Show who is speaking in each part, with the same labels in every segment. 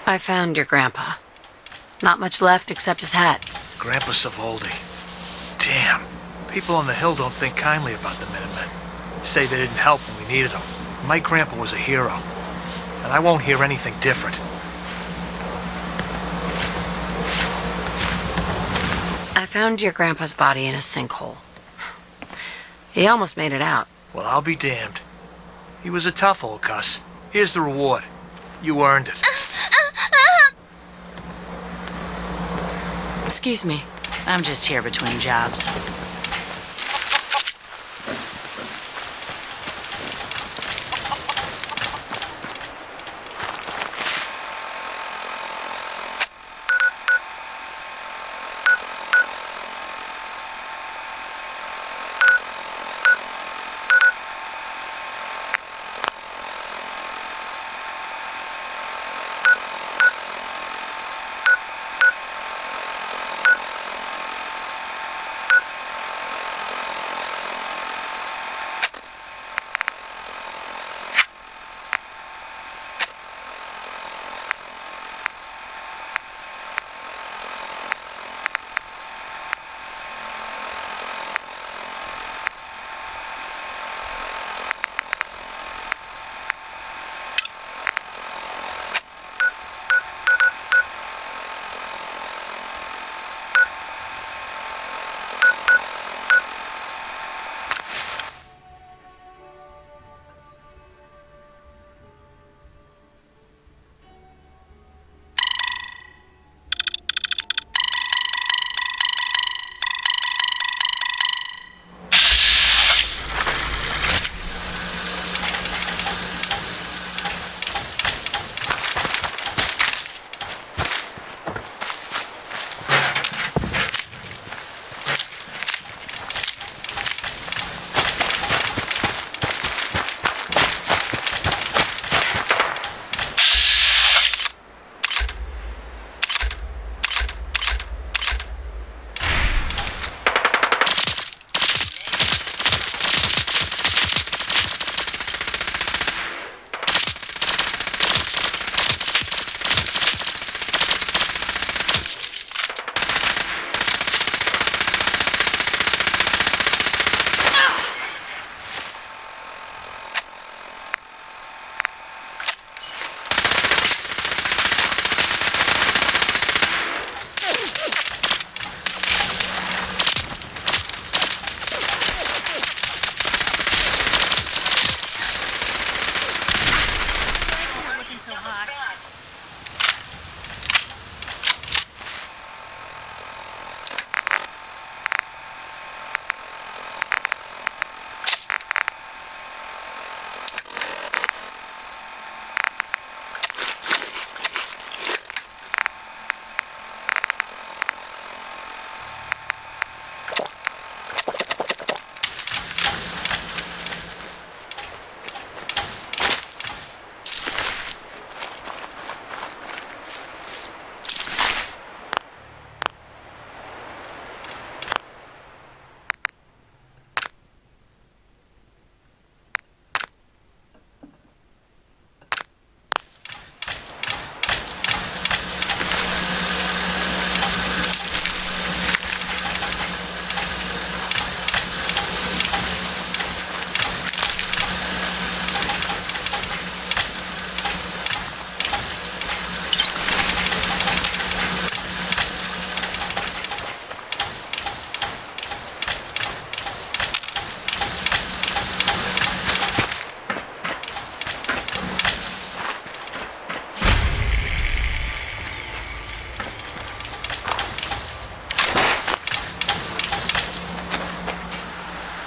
Speaker 1: I found your grandpa. Not much left except his hat.
Speaker 2: Grandpa Savoldi. Damn. People on the hill don't think kindly about the Minutemen. Say they didn't help when we needed them. My grandpa was a hero. And I won't hear anything different.
Speaker 1: I found your grandpa's body in a sinkhole. He almost made it out.
Speaker 2: Well, I'll be damned. He was a tough old cuss. Here's the reward. You earned it.
Speaker 1: Excuse me.
Speaker 3: I'm just here between jobs.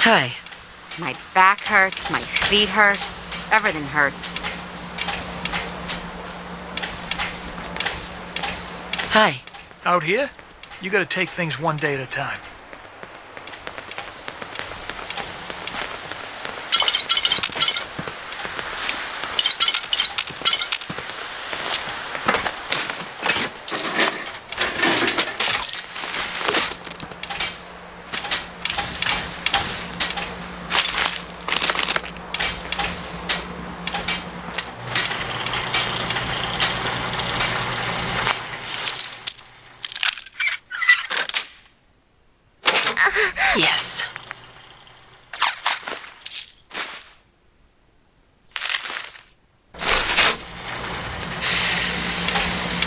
Speaker 1: Hi.
Speaker 3: My back hurts, my feet hurt, everything hurts.
Speaker 1: Hi.
Speaker 2: Out here, you gotta take things one day at a time.
Speaker 1: Yes.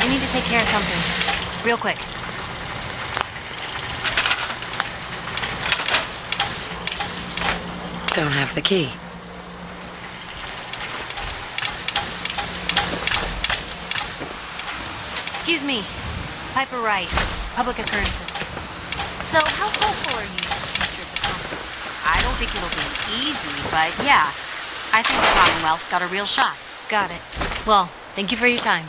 Speaker 4: I need to take care of something. Real quick.
Speaker 1: Don't have the key.
Speaker 4: Excuse me. Piper Wright, Public Occurrences. So, how hopeful are you for the future of the company?
Speaker 3: I don't think it'll be easy, but yeah. I think the Commonwealth's got a real shot.
Speaker 4: Got it. Well, thank you for your time.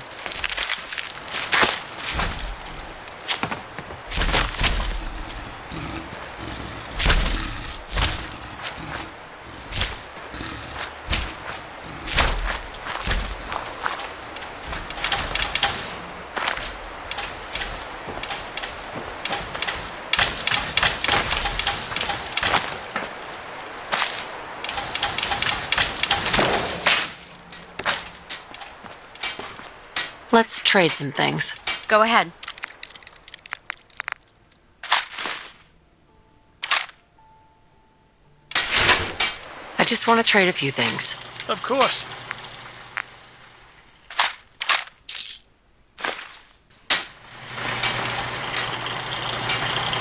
Speaker 1: Let's trade some things.
Speaker 3: Go ahead.
Speaker 1: I just want to trade a few things.
Speaker 2: Of course.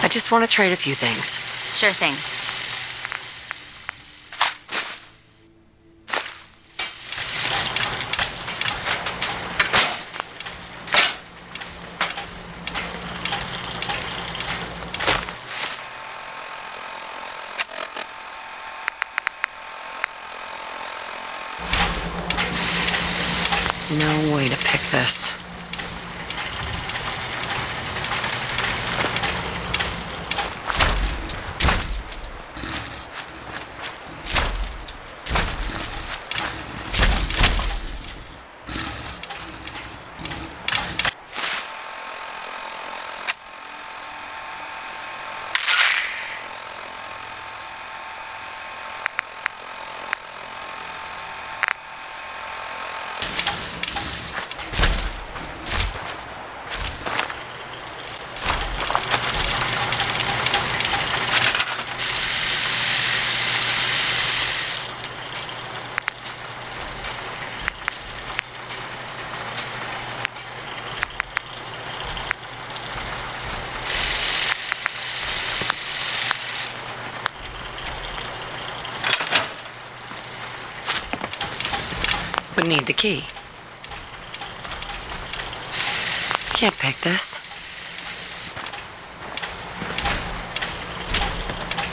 Speaker 1: I just want to trade a few things.
Speaker 3: Sure thing.
Speaker 1: No way to pick this. Would need the key. Can't pick this.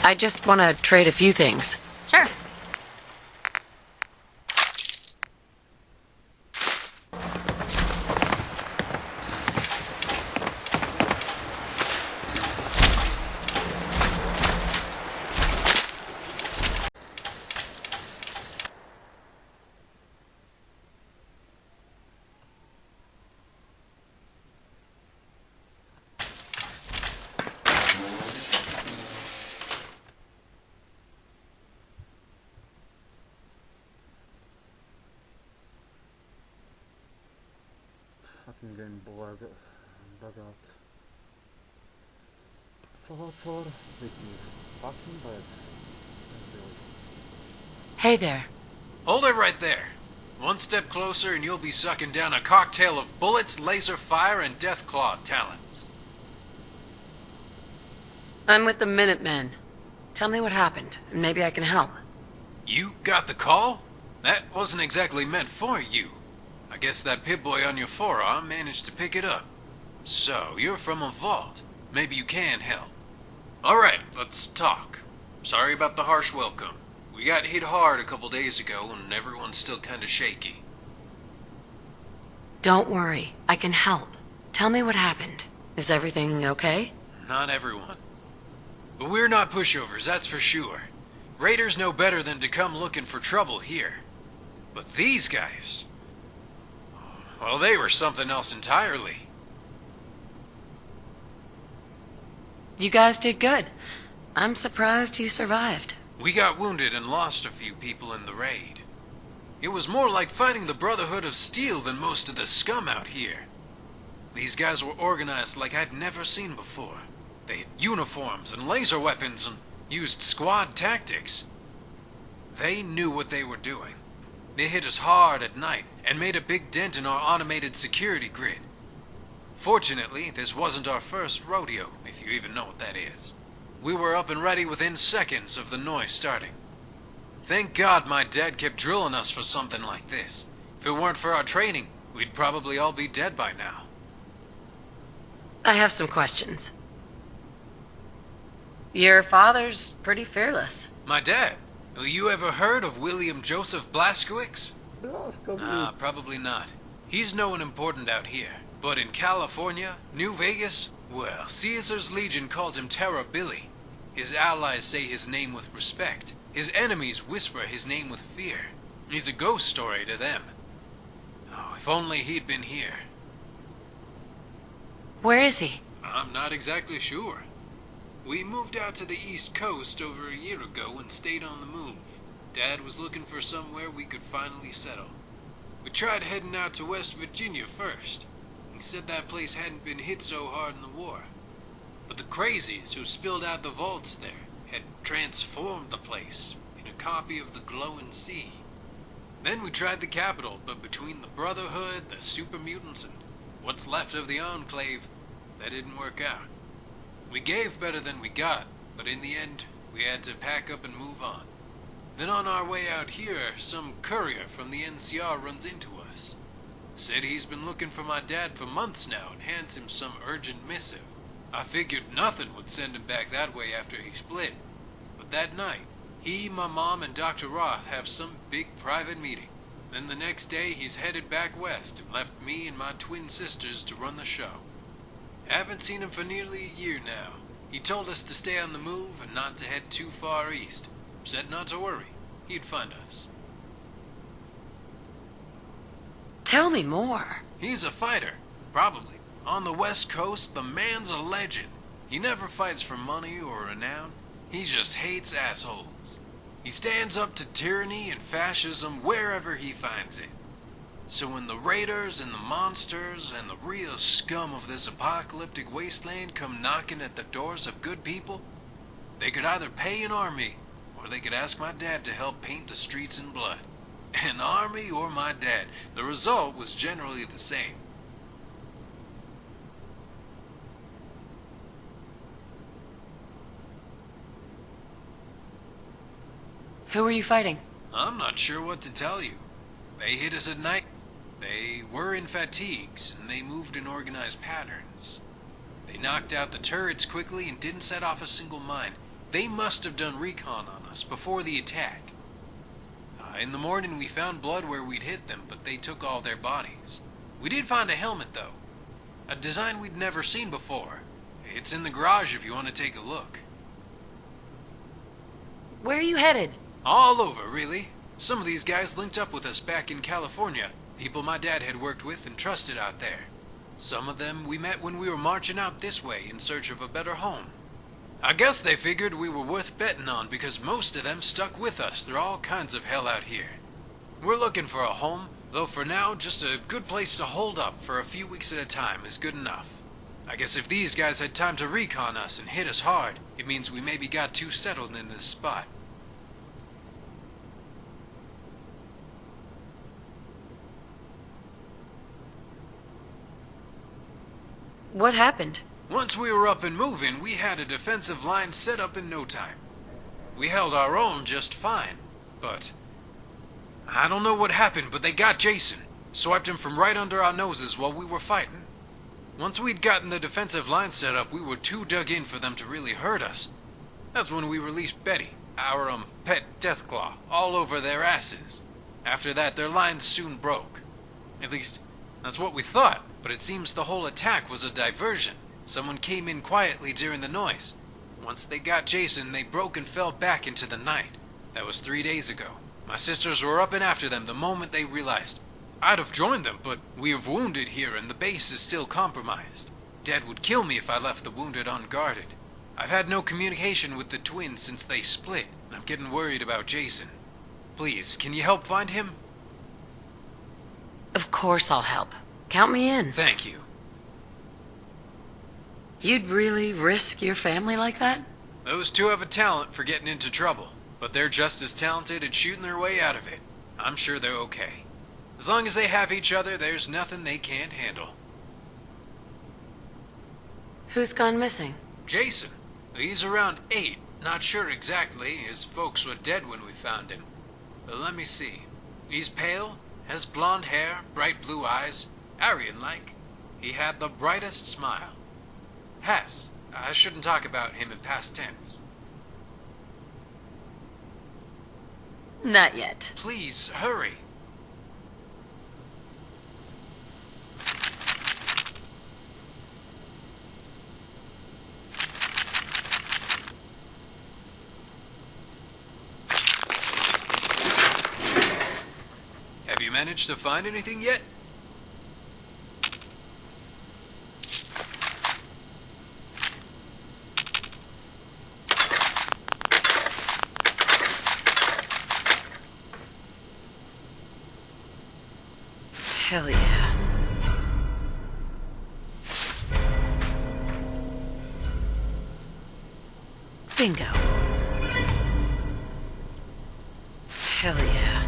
Speaker 1: I just want to trade a few things.
Speaker 3: Sure.
Speaker 5: Fucking game bug out. For weakness. Fucking bugs.
Speaker 1: Hey there.
Speaker 6: Hold it right there. One step closer and you'll be sucking down a cocktail of bullets, laser fire, and deathclaw talons.
Speaker 1: I'm with the Minutemen. Tell me what happened, and maybe I can help.
Speaker 6: You got the call? That wasn't exactly meant for you. I guess that Pip-Boy on your forearm managed to pick it up. So, you're from a vault. Maybe you can help. Alright, let's talk. Sorry about the harsh welcome. We got hit hard a couple days ago and everyone's still kinda shaky.
Speaker 1: Don't worry, I can help. Tell me what happened. Is everything okay?
Speaker 6: Not everyone. But we're not pushovers, that's for sure. Raiders know better than to come looking for trouble here. But these guys... well, they were something else entirely.
Speaker 1: You guys did good. I'm surprised you survived.
Speaker 6: We got wounded and lost a few people in the raid. It was more like fighting the Brotherhood of Steel than most of the scum out here. These guys were organized like I'd never seen before. They had uniforms and laser weapons and used squad tactics. They knew what they were doing. They hit us hard at night and made a big dent in our automated security grid. Fortunately, this wasn't our first rodeo, if you even know what that is. We were up and ready within seconds of the noise starting. Thank God my dad kept drilling us for something like this. If it weren't for our training, we'd probably all be dead by now.
Speaker 1: I have some questions. Your father's pretty fearless.
Speaker 6: My dad? You ever heard of William Joseph Blazkowicz?
Speaker 5: Blaskowicz.
Speaker 6: Nah, probably not. He's no one important out here. But in California, New Vegas, well, Caesar's Legion calls him Terror Billy. His allies say his name with respect. His enemies whisper his name with fear. He's a ghost story to them. Oh, if only he'd been here.
Speaker 1: Where is he?
Speaker 6: I'm not exactly sure. We moved out to the East Coast over a year ago and stayed on the move. Dad was looking for somewhere we could finally settle. We tried heading out to West Virginia first. He said that place hadn't been hit so hard in the war. But the crazies who spilled out the vaults there had transformed the place in a copy of the Glowing Sea. Then we tried the capital, but between the Brotherhood, the super mutants, and what's left of the Enclave, that didn't work out. We gave better than we got, but in the end, we had to pack up and move on. Then on our way out here, some courier from the NCR runs into us. Said he's been looking for my dad for months now and hands him some urgent missive. I figured nothing would send him back that way after he split. But that night, he, my mom, and Dr. Roth have some big private meeting. Then the next day, he's headed back west and left me and my twin sisters to run the show. Haven't seen him for nearly a year now. He told us to stay on the move and not to head too far east. Said not to worry. He'd find us.
Speaker 1: Tell me more.
Speaker 6: He's a fighter, probably. On the West Coast, the man's a legend. He never fights for money or renown. He just hates assholes. He stands up to tyranny and fascism wherever he finds it. So when the raiders and the monsters and the real scum of this apocalyptic wasteland come knocking at the doors of good people, they could either pay an army, or they could ask my dad to help paint the streets in blood. An army or my dad, the result was generally the same.
Speaker 1: Who are you fighting?
Speaker 6: I'm not sure what to tell you. They hit us at night. They were in fatigues, and they moved in organized patterns. They knocked out the turrets quickly and didn't set off a single mine. They must have done recon on us before the attack. In the morning we found blood where we'd hit them, but they took all their bodies. We did find a helmet, though. A design we'd never seen before. It's in the garage if you want to take a look.
Speaker 1: Where are you headed?
Speaker 6: All over, really. Some of these guys linked up with us back in California. People my dad had worked with and trusted out there. Some of them we met when we were marching out this way in search of a better home. I guess they figured we were worth betting on because most of them stuck with us through all kinds of hell out here. We're looking for a home, though for now just a good place to hold up for a few weeks at a time is good enough. I guess if these guys had time to recon us and hit us hard, it means we maybe got too settled in this spot.
Speaker 1: What happened?
Speaker 6: Once we were up and moving, we had a defensive line set up in no time. We held our own just fine, but I don't know what happened, but they got Jason, swiped him from right under our noses while we were fighting. Once we'd gotten the defensive line set up, we were too dug in for them to really hurt us. That's when we released Betty, our pet Deathclaw, all over their asses. After that, their lines soon broke. At least, that's what we thought, but it seems the whole attack was a diversion. Someone came in quietly during the noise. Once they got Jason, they broke and fell back into the night. That was 3 days ago. My sisters were up and after them the moment they realized. I'd have joined them, but we have wounded here and the base is still compromised. Dad would kill me if I left the wounded unguarded. I've had no communication with the twins since they split, and I'm getting worried about Jason. Please, can you help find him?
Speaker 1: Of course I'll help. Count me in.
Speaker 6: Thank you.
Speaker 1: You'd really risk your family like that?
Speaker 6: Those two have a talent for getting into trouble, but they're just as talented at shooting their way out of it. I'm sure they're okay. As long as they have each other, there's nothing they can't handle.
Speaker 1: Who's gone missing?
Speaker 6: Jason. He's around 8. Not sure exactly. His folks were dead when we found him. But let me see. He's pale, has blonde hair, bright blue eyes, Aryan-like. He had the brightest smile. Has. I shouldn't talk about him in past tense.
Speaker 1: Not yet.
Speaker 6: Please, hurry. Have you managed to find anything yet?
Speaker 1: Hell yeah. Bingo. Hell yeah.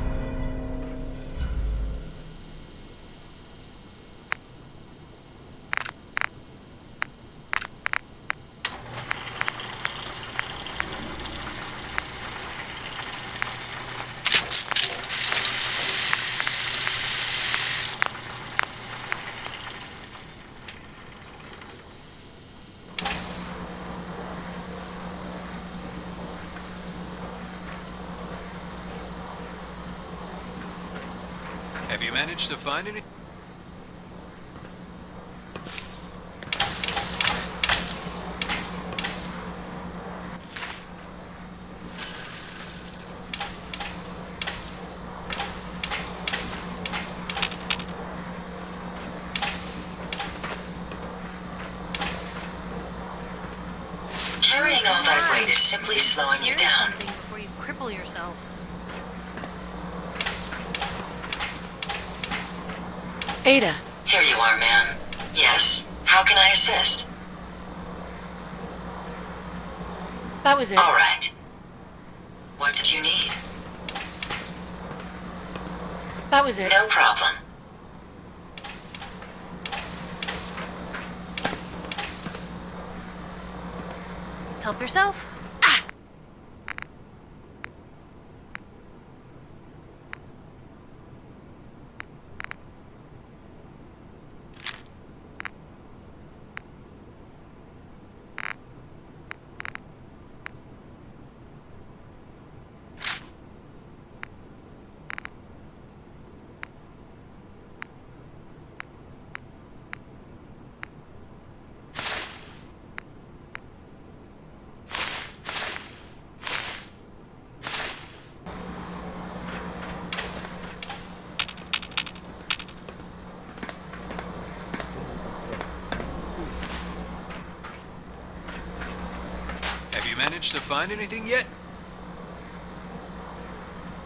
Speaker 6: Have you managed to find any?
Speaker 7: Carrying all that weight is simply slowing you
Speaker 4: Hear
Speaker 7: down.
Speaker 4: something before you cripple yourself.
Speaker 1: Ada.
Speaker 7: Here you are, ma'am. Yes. How can I assist?
Speaker 1: That was it.
Speaker 7: All right. What did you need?
Speaker 1: That was it.
Speaker 7: No problem.
Speaker 4: Help yourself.
Speaker 6: Have you managed to find anything yet?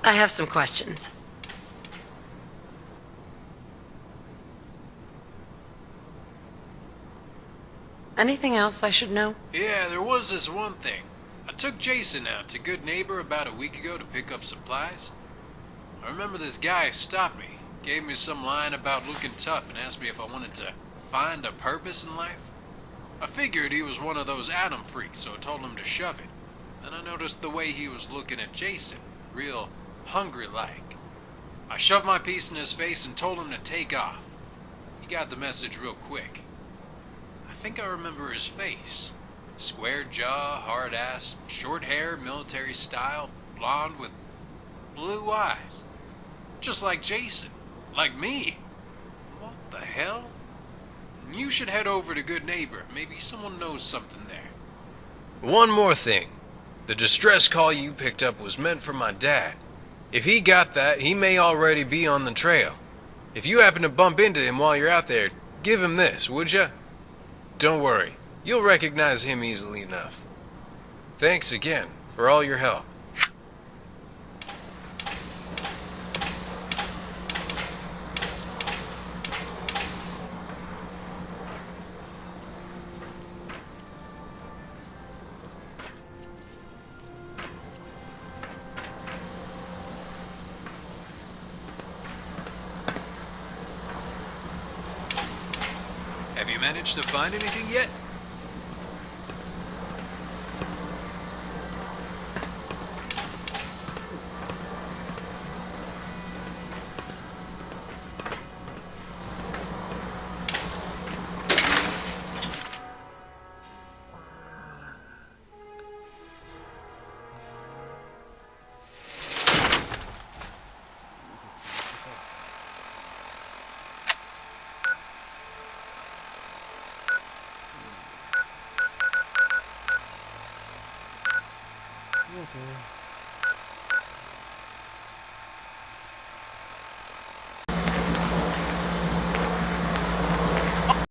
Speaker 1: I have some questions. Anything else I should know?
Speaker 6: Yeah, there was this one thing. I took Jason out to Good Neighbor about a week ago to pick up supplies. I remember this guy stopped me, gave me some line about looking tough, and asked me if I wanted to find a purpose in life. I figured he was one of those atom freaks, so I told him to shove it. Then I noticed the way he was looking at Jason, real hungry-like. I shoved my piece in his face and told him to take off. He got the message real quick. I think I remember his face. Square jaw, hard ass, short hair, military style, blonde with blue eyes. Just like Jason. Like me. What the hell? You should head over to Good Neighbor. Maybe someone knows something there. One more thing. The distress call you picked up was meant for my dad. If he got that, he may already be on the trail. If you happen to bump into him while you're out there, give him this, would ya? Don't worry. You'll recognize him easily enough. Thanks again for all your help. Have you managed to find anything yet?
Speaker 5: Okay.